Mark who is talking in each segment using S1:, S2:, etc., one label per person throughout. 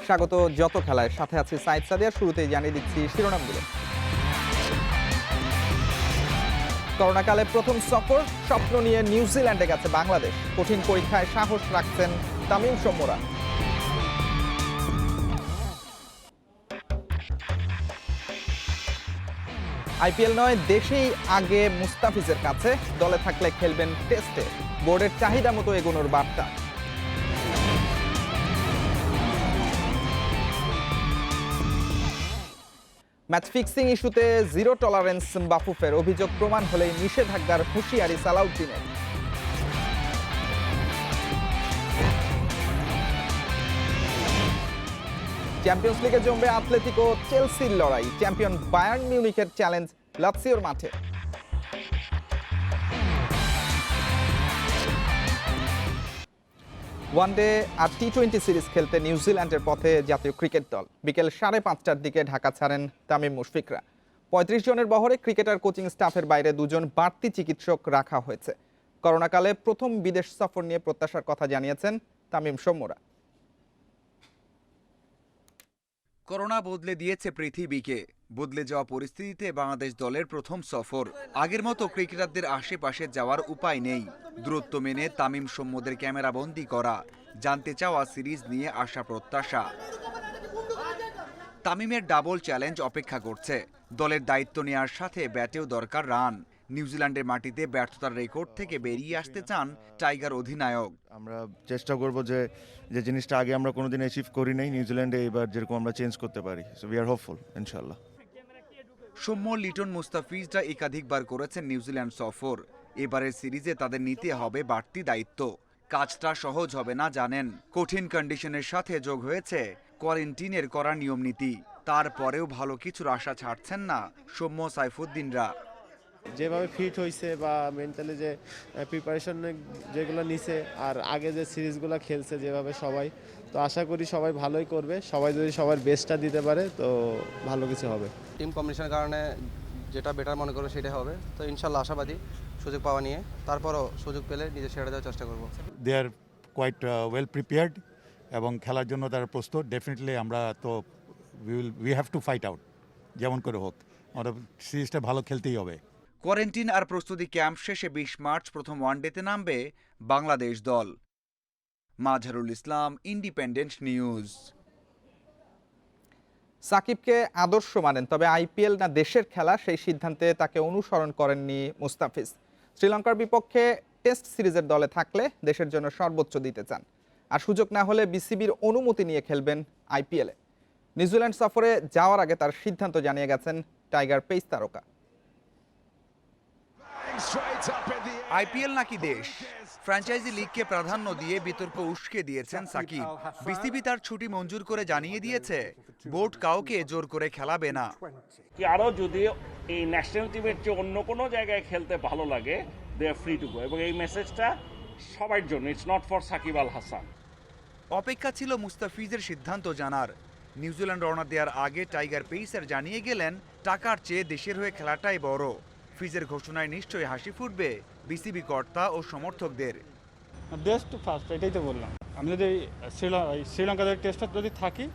S1: স্বাগত যত খেলায়, সাথে আছি সাইদ সাদিয়া। শুরুতেই জানিয়ে দিচ্ছি শিরোনামগুলো। করোনাকালে প্রথম সফর, স্বপ্ন নিয়ে নিউজিল্যান্ডে গেছে বাংলাদেশ। কঠিন পরীক্ষায় সাহস রাখছেন তামিম শম্যরা। আইপিএল নয়, দেশেই আগে মুস্তাফিজের কাছে, দলে থাকলে খেলবেন টেস্টে, বোর্ডের চাহিদা মতো এগোনোর বার্তা। ম্যাচ ফিক্সিং ইস্যুতে জিরো টলারেন্স বাফুফের, অভিযোগ প্রমাণ হলেই নিষেধাজ্ঞার হুঁশিয়ারি সালাউদ্দিনের। চ্যাম্পিয়ন্স লিগে জমবে আতলেতিকো চেলসির লড়াই, চ্যাম্পিয়ন বায়ার্ন মিউনিখের চ্যালেঞ্জ লাৎসিওর মাঠে। ওয়ানডে আর টি-20 সিরিজ খেলতে নিউজিল্যান্ডের পথে জাতীয় ক্রিকেট দল। বিকেল 5:30টার দিকে ঢাকা ছাড়েন তামিম মুশফিকরা। 35 জনের বহরে ক্রিকেটার, কোচিং স্টাফের বাইরে 2 জন বাড়তি চিকিৎসক রাখা হয়েছে। করোনাকালে প্রথম বিদেশ সফর নিয়ে প্রত্যাশার কথা জানিয়েছেন তামিম শম্যরা।
S2: করোনা বদলে দিয়েছে পৃথিবীকে। বদলে যাওয়া পরিস্থিতিতে বাংলাদেশ দলের প্রথম সফর। আগের মতো ক্রিকেটারদের আশেপাশে যাওয়ার উপায় নেই। দূরত্ব মেনে তামিম শম্যদের ক্যামেরাবন্দি করা, জানতে চাওয়া সিরিজ নিয়ে আশা প্রত্যাশা। তামিমের ডাবল চ্যালেঞ্জ অপেক্ষা করছে। দলের দায়িত্ব নেওয়ার সাথে ব্যাটেও দরকার রান। নিউজিল্যান্ডের মাটিতে ব্যর্থতার রেকর্ড থেকে বেরিয়ে আসতে চান টাইগার অধিনায়ক।
S3: আমরা চেষ্টা করব যে জিনিসটা আগে আমরা কোনোদিন অ্যাচিভ করি নাই, নিউজিল্যান্ডে এবার যেরকম আমরা চেঞ্জ করতে পারি। সো উই আর হোপফুল ইনশাআল্লাহ।
S2: সৌম্য, লিটন, মুস্তাফিজরা একাধিকবার করেছেন নিউজিল্যান্ড সফর। এবারের সিরিজে তাদের নিতে হবে বাড়তি দায়িত্ব। কাজটা সহজ হবে না জানেন। কঠিন কন্ডিশনের সাথে যোগ হয়েছে কোয়ারেন্টিনের করা নিয়ম নীতি। তারপরেও ভালো কিছুর আশা ছাড়ছেন না সৌম্য, সাইফুদ্দিনরা।
S4: যেভাবে ফিট হয়েছে বা মেন্টালি যে প্রিপারেশন যেগুলো নিছে, আর আগে যে সিরিজগুলো খেলছে যেভাবে সবাই, তো আশা করি সবাই ভালোই করবে। সবাই যদি সবার বেস্টটা দিতে পারে তো ভালো কিছু হবে।
S5: টিম কম্বিনেশনের কারণে যেটা বেটার মনে করবো সেটাই হবে। তো ইনশাল্লাহ আশাবাদী সুযোগ পাওয়া নিয়ে, তারপরও সুযোগ পেলে নিজে সেটা দেওয়ার চেষ্টা করব।
S6: দে আর কোয়াইট ওয়েল প্রিপেয়ার্ড এবং খেলার জন্য তারা প্রস্তুত। ডেফিনেটলি আমরা তো we have to fight out, যেমন করে হোক আমরা সিরিজটা ভালো খেলতেই হবে।
S2: কোয়ারেন্টিন আর প্রস্তুতি ক্যাম্প শেষে 20 মার্চ প্রথম ওয়ানডেতে নামবে বাংলাদেশ দল। মাঝহারুল ইসলাম, ইন্ডিপেন্ডেন্ট নিউজ।
S1: সাকিবকে আদর্শ মানেন, তবে আইপিএল না দেশের খেলা, সেই সিদ্ধান্তে তাকে অনুসরণ করেননি মুস্তাফিজ। শ্রীলঙ্কার বিপক্ষে টেস্ট সিরিজের দলে থাকলে দেশের জন্য সর্বোচ্চ দিতে চান, আর সুযোগ না হলে বিসিবির অনুমতি নিয়ে খেলবেন আইপিএলে। নিউজিল্যান্ড সফরে যাওয়ার আগে তার সিদ্ধান্ত জানিয়ে গেছেন টাইগার পেস তারকা।
S2: আইপিএল নাকি দেশ, ফ্র্যাঞ্চাইজি লিগকে প্রাধান্য দিয়ে বিতর্ক উস্কে দিয়েছেন সাকিব। বিসিবি তার ছুটি মঞ্জুর করে জানিয়ে দিয়েছে বোর্ড কাউকে জোর করে খেলাবে না।
S7: আরও যদি এই ন্যাশনাল টিমের চেয়ে অন্য কোনো জায়গায় খেলতে ভালো লাগে, দে আর ফ্রি টু গো। এবং এই মেসেজটা সবার জন্য, it's not for Shakib Al Hasan.
S2: অপেক্ষা ছিল মুস্তাফিজের সিদ্ধান্ত জানার। নিউজিল্যান্ড রওনা দেওয়ার আগে টাইগার পেসার জানিয়ে গেলেন টাকার চেয়ে দেশের হয়ে খেলাটাই বড়। ফিজের ঘোষণায় নিশ্চয়ই হাসি ফুটবে বিসিবি কর্তা ও সমর্থকদের।
S8: বেস্ট ফার্স্ট, এটাই তো বললাম। আমি যদি শ্রীলঙ্কার টেস্টে যদি থাকি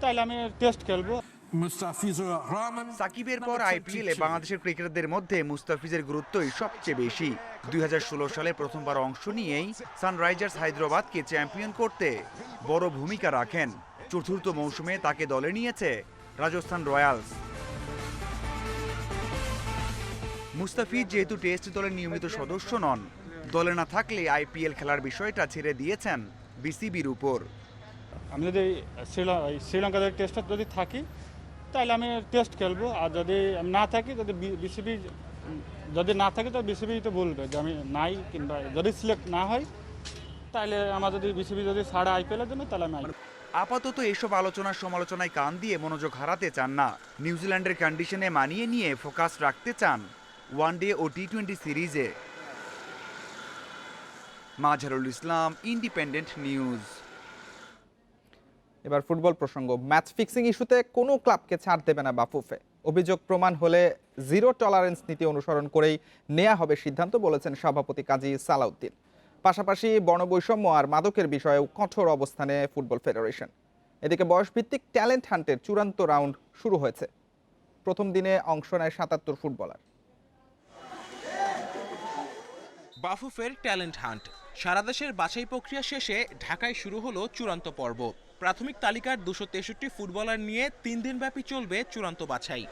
S8: তাহলে আমি টেস্ট খেলবো।
S2: সাকিবের পর আইপিএলে বাংলাদেশের ক্রিকেটারদের মধ্যে মুস্তাফিজের গুরুত্বই সবচেয়ে বেশি। 2016 সালে প্রথমবার অংশ নিয়েই সানরাইজার্স হায়দ্রাবাদকে চ্যাম্পিয়ন করতে বড় ভূমিকা রাখেন। চতুর্থ মৌসুমে তাকে দলে নিয়েছে রাজস্থান রয়্যালস। মুস্তাফিজ যেহেতু টেস্ট দলের নিয়মিত সদস্য নন, দলে না থাকলে আইপিএল খেলার বিষয়টা ছেড়ে দিয়েছেন বিসিবির উপর।
S8: আমি যদি শ্রীলঙ্কার টেস্টে যদি থাকি তাহলে আমি টেস্ট খেলবো, আর যদি না থাকি, যদি বিসিবি যদি না থাকে তো বিসিবি তো বলবে যে আমি নাই, কিংবা যদি সিলেক্ট না হয় তাহলে আমার যদি বিসিবি যদি ছাড়া আইপিএলের জন্য, তাহলে আমি
S2: আপাতত এসব আলোচনার সমালোচনায় কান দিয়ে মনোযোগ হারাতে চান না। নিউজিল্যান্ডের কন্ডিশনে মানিয়ে নিয়ে ফোকাস রাখতে চান ওয়ানডে ও টি-20 সিরিজে। মাঝহারুল ইসলাম, ইন্ডিপেন্ডেন্ট নিউজ।
S1: এবার ফুটবল প্রসঙ্গ। ম্যাচ ফিক্সিং ইস্যুতে কোনো ক্লাবকে ছাড় দেবে না বাফুফে। অভিযোগ প্রমাণ হলে জিরো টলারেন্স নীতি অনুসরণ করেই নেওয়া হবে সিদ্ধান্ত, বলেছেন সভাপতি কাজী সালাউদ্দিন। পাশাপাশি বর্ণবৈষম্য আর মাদকের বিষয়েও কঠোর অবস্থানে ফুটবল ফেডারেশন। এদিকে বয়সভিত্তিক ট্যালেন্ট হান্টের চূড়ান্ত রাউন্ড শুরু হয়েছে। প্রথম দিনে অংশ নেয় ৭৭ ফুটবলার।
S9: বাফুফের ট্যালেন্ট হান্ট সারা দেশের বাছাই প্রক্রিয়া শেষে ঢাকায় শুরু হলো চূড়ান্ত পর্ব। প্রাথমিক তালিকার ২৬৩ ফুটবলার নিয়ে ৩ দিনব্যাপী চলবে চূড়ান্ত বাছাই।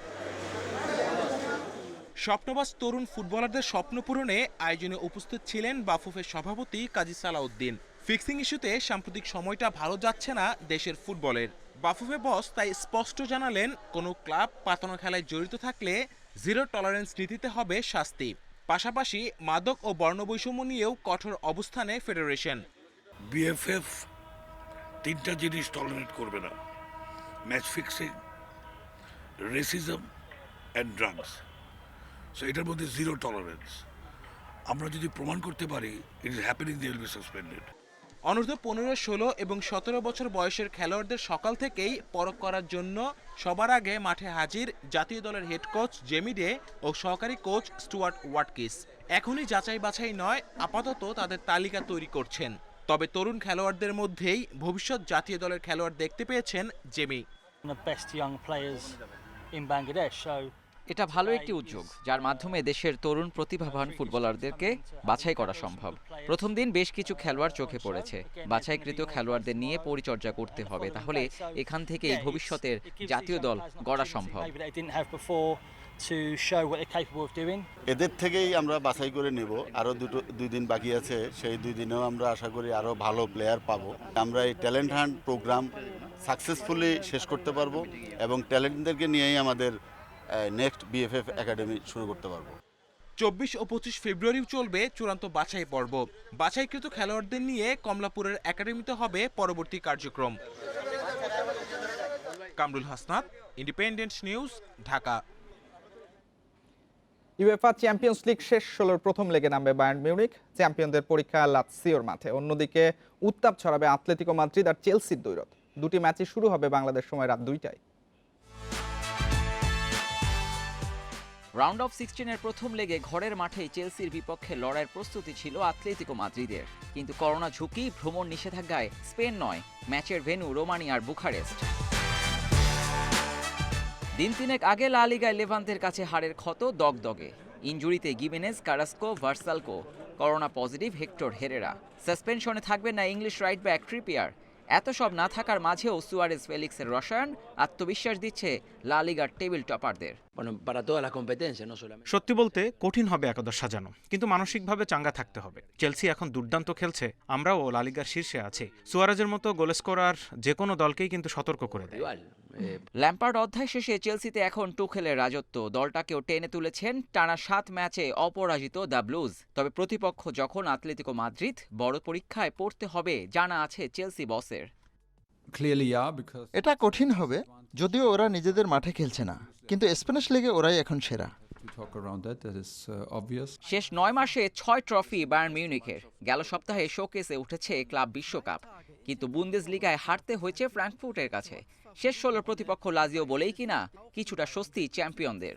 S9: স্বপ্নবাজ তরুণ ফুটবলারদের স্বপ্ন পূরণে আয়োজনে উপস্থিত ছিলেন বাফুফের সভাপতি কাজী সালাউদ্দিন। ফিক্সিং ইস্যুতে সাম্প্রতিক সময়টা ভালো যাচ্ছে না দেশের ফুটবলের। বাফুফে বস তাই স্পষ্ট জানালেন, কোনো ক্লাব পাতানো খেলায় জড়িত থাকলে জিরো টলারেন্স নীতিতে হবে শাস্তি। পাশাপাশি মাদক ও বর্ণবৈষম্য নিয়েও কঠোর অবস্থানে ফেডারেশন।
S10: বিএফএফ 3টা জিনিস টলারেট করবে না: match fixing, racism and drugs. So এটার মধ্যে জিরো টলারেন্স। আমরা যদি প্রমাণ করতে পারি it is happening, they will be suspended.
S9: অনূর্ধ্ব 15, 16 এবং 17 বছর বয়সের খেলোয়াড়দের সকাল থেকেই পরখ করার জন্য সবার আগে মাঠে হাজির জাতীয় দলের হেড কোচ জেমি ডে ও সহকারী কোচ স্টুয়ার্ট ওয়াটকিস। এখনই যাচাই বাছাই নয়, আপাতত তাদের তালিকা তৈরি করছেন। তবে তরুণ খেলোয়াড়দের মধ্যেই ভবিষ্যৎ জাতীয় দলের খেলোয়াড় দেখতে পেয়েছেন জেমি।
S11: এটা ভালো একটি উদ্যোগ, যার মাধ্যমে দেশের তরুণ প্রতিভাবান ফুটবলারদেরকে বাছাই করা সম্ভব। প্রথম দিন বেশ কিছু খেলোয়াড় চোখে পড়েছে। বাছাইকৃত খেলোয়াড়দের নিয়ে পরিচর্যা করতে হবে, তাহলে এখান থেকেই ভবিষ্যতের জাতীয় দল গড়া সম্ভব।
S12: এদের থেকেই আমরা বাছাই করে নেব। আরও 2 দিন বাকি আছে, সেই 2 দিনেও আমরা আশা করি আরও ভালো প্লেয়ার পাবো। আমরা এই ট্যালেন্ট হান্ট প্রোগ্রাম সাকসেসফুলি শেষ করতে পারবো এবং ট্যালেন্টদেরকে নিয়েই আমাদের নেক্সট বিএফএফ একাডেমি শুরু করতে পারবো।
S9: 24 ও 25 ফেব্রুয়ারি চলবে চূড়ান্ত বাছাই পর্ব। বাছাইকৃত খেলোয়াড়দের নিয়ে কমলাপুরের একাডেমিতে হবে পরবর্তী কার্যক্রম। Kamrul Hasnat, independent news, Dhaka.
S1: UEFA champions league শেষ 16-র প্রথম লেগে নামবে বায়ার্ন মিউনিখ। চ্যাম্পিয়নদের পরীক্ষা লাৎসিওর মাঠে। অন্যদিকে উত্তাপ ছড়াবে আতলেতিকো মাদ্রিদ আর চেলসির দ্বৈরথ। দুটি ম্যাচই শুরু হবে বাংলাদেশ সময় রাত 2টায়।
S11: রাউন্ড অফ 16-এর প্রথম লেগে ঘরের মাঠেই চেলসির বিপক্ষে লড়াইয়ের প্রস্তুতি ছিল আতলেতিকো মাদ্রিদের, কিন্তু করোনা ঝুঁকি, ভ্রমণ নিষেধাজ্ঞায় স্পেন নয়, ম্যাচের ভেন্যু রোমানিয়ার বুখারেস্ট। দিন 3 আগে লা লিগায় লেভান্তের কাছে হারের ক্ষত দগদগে। ইনজুরিতে Gimenez, Carrasco, Vrsaljko. Corona positive Hector Herrera. সাসপেনশনে থাকবেন না ইংলিশ রাইট ব্যাক ট্রিপিয়ার। এত সব না থাকার মাঝেও সুয়ারেজ ফেলিক্সের রসায়ন আত্মবিশ্বাস দিচ্ছে লা লিগার টেবিল টপারদের।
S13: সত্যি বলতে কঠিন হবে একাদশ সাজানো, কিন্তু মানসিকভাবে চাঙ্গা থাকতে হবে। চেলসি এখন দুর্দান্ত খেলছে, আমরাও লা লিগার শীর্ষে আছি। সুয়ারেজের মতো গোল স্কোরার যে কোনো দলকেই কিন্তু সতর্ক করে দেয়।
S11: ল্যাম্পার্ড অধ্যায় শেষে চেলসিতে এখন টুখেলের রাজত্ব। দলটাকেও টেনে তুলেছেন টানা 7 ম্যাচে অপরাজিত দ্য ব্লুজ। তবে প্রতিপক্ষ যখন আতলেতিকো মাদ্রিদ, বড় পরীক্ষায় পড়তে হবে জানা আছে চেলসি বসের।
S14: এটা কঠিন হবে, যদিও ওরা নিজেদের মাঠে খেলছে না, কিন্তু স্প্যানিশ লিগে ওরাই এখন সেরা।
S11: শেষ 9 মাসে 6 ট্রফি বায়ার্ন মিউনিখের। গেল সপ্তাহে শোকেসে উঠেছে ক্লাব বিশ্বকাপ, কিন্তু বুন্দেসলিগায় হারতে হয়েছে ফ্র্যাঙ্কফুর্টের কাছে। শেষ 16 প্রতিপক্ষ লাজিও বলেই কিনা কিছুটা স্বস্তি চ্যাম্পিয়নদের।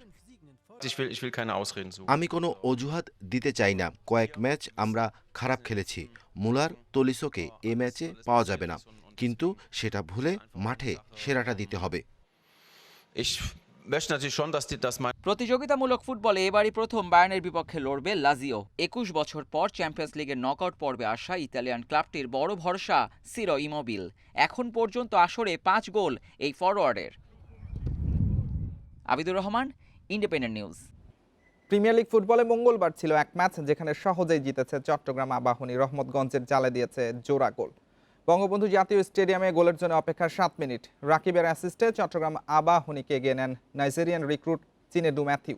S15: আমি কোনো অজুহাত দিতে চাই না। কয়েক ম্যাচ আমরা খারাপ খেলেছি। মুলার, তলিসোকে এ ম্যাচে পাওয়া যাবে না, কিন্তু সেটা ভুলে মাঠে সেরাটা দিতে হবে।
S11: প্রতিযোগিতামূলক ফুটবলে এবারই প্রথম বায়ার্নের বিপক্ষে লড়বে লাজিও। 21 বছর পর চ্যাম্পিয়ন্স লিগের নকআউট পর্বে আসা ইতালিয়ান ক্লাবটির বড় ভরসা সিরো ইমোবিল। এখন পর্যন্ত আসরে 5 গোল এই ফরওয়ার্ডের। Abidur Rahman, Independent News.
S1: Premier League ফুটবলে মঙ্গলবার ছিল এক ম্যাচ যেখানে সহজেই জিতেছে চট্টগ্রাম আবাহনী। রহমতগঞ্জের জালে দিয়েছে জোড়া গোল। বঙ্গবন্ধু জাতীয় স্টেডিয়ামে গোলের জন্য অপেক্ষা 7 মিনিট। রাকিবের অ্যাসিস্টে চট্টগ্রাম আবাহনীকে এগিয়ে নেন নাইজেরিয়ান রিক্রুট চিনেডু ম্যাথিউ।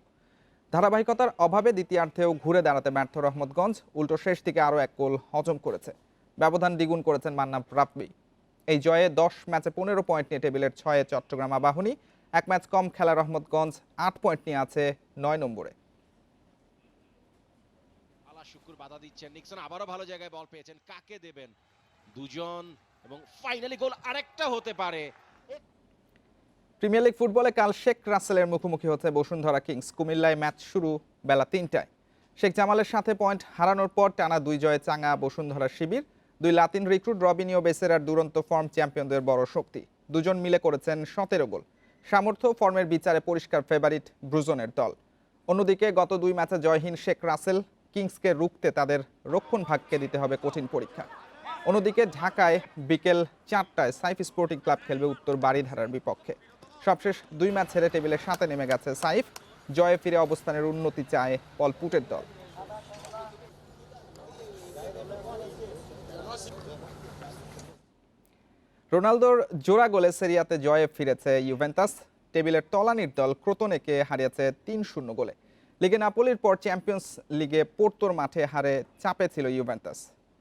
S1: ধারাবাহিকতার অভাবে দ্বিতীয়ার্ধেও ঘুরে দাঁড়াতে ব্যর্থ রহমতগঞ্জ উল্টো শেষ দিকে আরও 1 গোল হজম করেছে। ব্যবধান দ্বিগুণ করেছেন মান্নাফ রাব্বি। এই জয়ে 10 ম্যাচে 15 পয়েন্ট নিয়ে টেবিলের 6-এ চট্টগ্রাম আবাহনী। 1 ম্যাচ কম খেলা রহমতগঞ্জ 8 পয়েন্ট নিয়ে আছে 9 নম্বরে।
S16: বাধা দিচ্ছেন নিক্সন, আবারও ভালো জায়গায় বল পেয়েছেন, কাকে দেবেন? দুজন, এবং ফাইনালি গোল আরেকটা হতে পারে।
S1: প্রিমিয়ার লিগ ফুটবলে কাল শেখ রাসেলের মুখোমুখি হচ্ছে বসুন্ধরা কিংস। কুমিল্লায় ম্যাচ শুরু বেলা 3টায়। শেখ জামালের সাথে পয়েন্ট হারানোর পর টানা 2 জয়ে চাঙ্গা বসুন্ধরা শিবির। 2 লাতিন রিক্রুট রবিনিও বেসেরার দুরন্ত ফর্ম চ্যাম্পিয়নদের বড় শক্তি। দুজন মিলে করেছেন 17 গোল। সামর্থ্য ফর্মের বিচারে পরিষ্কার ফেভারিট ব্রুজনের দল। অন্যদিকে গত 2 ম্যাচে জয়হীন শেখ রাসেল কিংসকে রুখতে তাদের রক্ষণভাগকে দিতে হবে কঠিন পরীক্ষা। অন্যদিকে ঢাকায় বিকেল 4টায় সাইফ স্পোর্টিং ক্লাব খেলবে উত্তর বারিধারার বিপক্ষে। সবশেষ 2 ম্যাচ হেরে টেবিলের 7-এ নেমে গেছে সাইফ। জয়ে ফিরে অবস্থানের উন্নতি চায় পলপুটের দল। রোনালদোর জোড়া গোলে সেরিয়াতে জয়ে ফিরেছে ইউভেন্টাস। টেবিলের তলানির দল ক্রোতনেকে হারিয়েছে 3-0 গোলে। লিগে নাপোলির পর চ্যাম্পিয়ন্স লিগে পোর্তোর মাঠে হারে চাপে ছিল ইউভেন্টাস।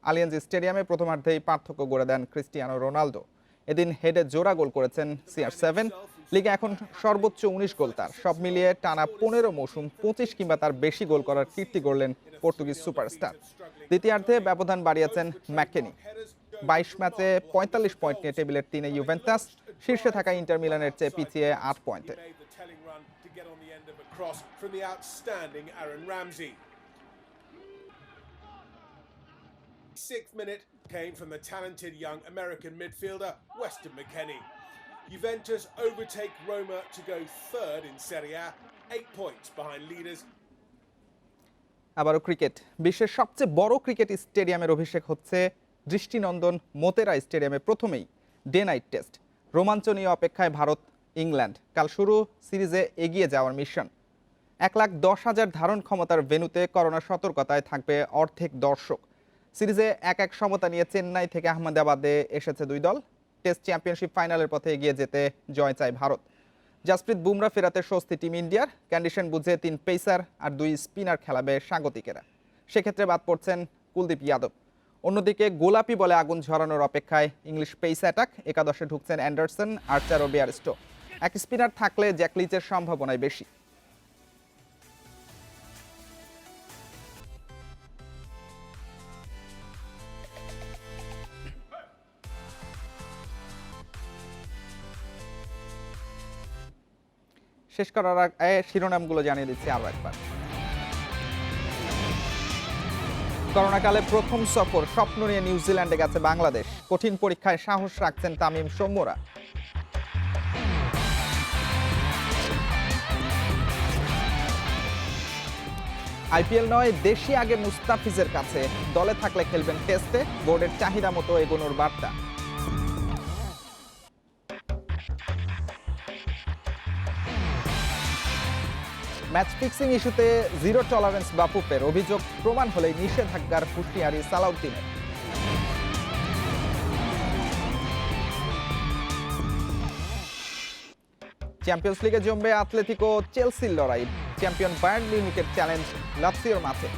S1: আলিয়াঞ্জ স্টেডিয়ামে প্রথমার্ধেই পার্থক্য গড়ে দেন ক্রিস্টিয়ানো রোনালদো। এদিন হেডে জোড়া গোল করেছেন CR7। লিগে এখন সর্বোচ্চ 19 গোল তার। সব মিলিয়ে টানা 15 মৌসুম 25 কিংবা তার বেশি গোল করার কীর্তি গড়লেন পর্তুগিজ সুপারস্টার। দ্বিতীয়ার্ধে ব্যবধান বাড়িয়েছেন ম্যাককেনি। 22 ম্যাচে 45 পয়েন্ট নিয়ে টেবিলের 3-এ ইউভেন্টাস, শীর্ষে থাকা ইন্টার মিলানের চেয়ে পিছিয়ে 8 পয়েন্টে।
S17: Sixth minute came from the talented young American midfielder Weston McKennie. Juventus overtake Roma to go third in Serie A, 8 points behind leaders.
S1: আবারও ক্রিকেট। বিশ্বের সবচেয়ে বড় ক্রিকেট স্টেডিয়ামের অভিষেক হচ্ছে দৃষ্টিনন্দন মোতেরা স্টেডিয়ামে প্রথমেই ডে নাইট টেস্ট। রোমাঞ্চনীয় অপেক্ষায় ভারত ইংল্যান্ড। কাল শুরু সিরিজে এগিয়ে যাওয়ার মিশন। 1,10,000 ধারণ ক্ষমতার ভেন্যুতে করোনা সতর্কতায় থাকবে অর্ধেক দর্শক। সিরিজে 1-1 সমতা নিয়ে চেন্নাই থেকে আহমেদাবাদে এসেছে 2 দল। টেস্ট চ্যাম্পিয়নশিপ ফাইনালের পথে এগিয়ে যেতে জয় চায় ভারত। জাসপ্রীত বুমরা ফেরাতে স্বস্তি টিম ইন্ডিয়ার। কন্ডিশন বুঝে 3 পেসার আর 2 স্পিনার খেলাবে স্বাগতিকেরা। সেক্ষেত্রে বাদ পড়ছেন কুলদীপ যাদব। অন্যদিকে গোলাপি বলে আগুন ঝরানোর অপেক্ষায় ইংলিশ পেস অ্যাটাক। একাদশে ঢুকছেন অ্যান্ডারসন, আর্চার ও বেয়ারস্টো। এক স্পিনার থাকলে জ্যাকলিচের সম্ভাবনাই বেশি। শেষ করার আগে শিরোনামগুলো জানিয়ে দিচ্ছি আরও একবার। করোনাকালে প্রথম সফর স্বপ্ন নিয়ে নিউজিল্যান্ডে গেছে বাংলাদেশ। কঠিন পরীক্ষায় সাহস রাখছেন তামিম সৌম্যরা। আইপিএল নয়, দেশি আগে মুস্তাফিজের কাছে। দলে থাকলে খেলবেন টেস্টে, বোর্ডের চাহিদা মতো এগোনোর বার্তা। ম্যাচ ফিক্সিং ইস্যুতে জিরো টলারেন্স বাফুফের। অভিযোগ প্রমাণ হলেই নিষেধাজ্ঞার হুঁশিয়ারি সালাউদ্দিনের। চ্যাম্পিয়ন্স লিগে জমবে আতলেতিকো চেলসির লড়াই। চ্যাম্পিয়ন বায়ার্ন মিউনিখের চ্যালেঞ্জ লাৎসিওর মাঠে।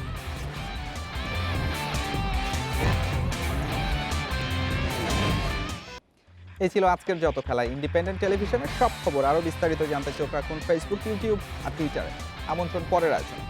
S1: এই ছিল আজকের যত খেলা। ইন্ডিপেন্ডেন্ট টেলিভিশনের সব খবর আরও বিস্তারিত জানতে চোখ রাখুন ফেসবুক, ইউটিউব আর টুইটারে। আমন্ত্রণ পরের আয়োজনে।